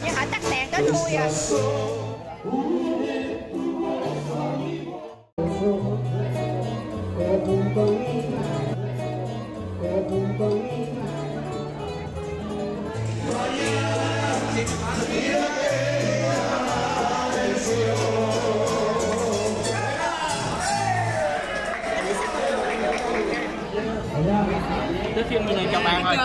Nhưng họ tắt đèn đó thôi à. Cái phim này cho bạn thôi.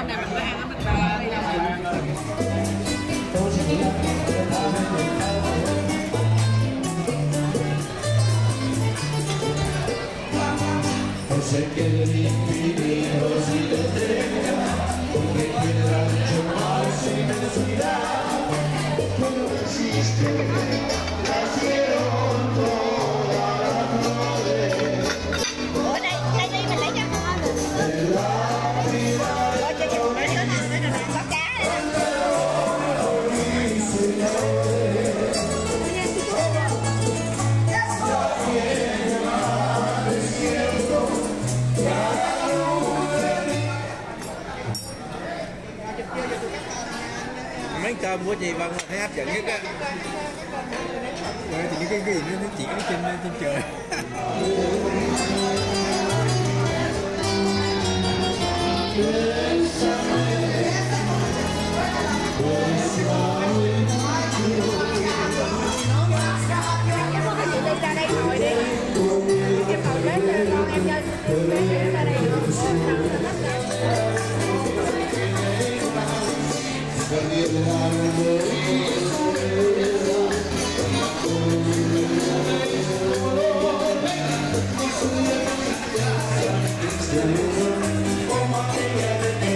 Sé que el infinito si te entrega, porque queda mucho más inmensidad, que no existe, nacieron todas las flores. Ủa đây đi mình lấy cho con. Coi cho nhiều cái nữa nè, có cá đây nè. Mấy cơm của chị Vân thấy hấp dẫn nhất á. Thì cái gì nó chỉ trên trời. Em có cái gì đi ra đây ngồi đi. Em ngồi bếp cho con em chơi. Bếp em ra đây nữa. Como aquella de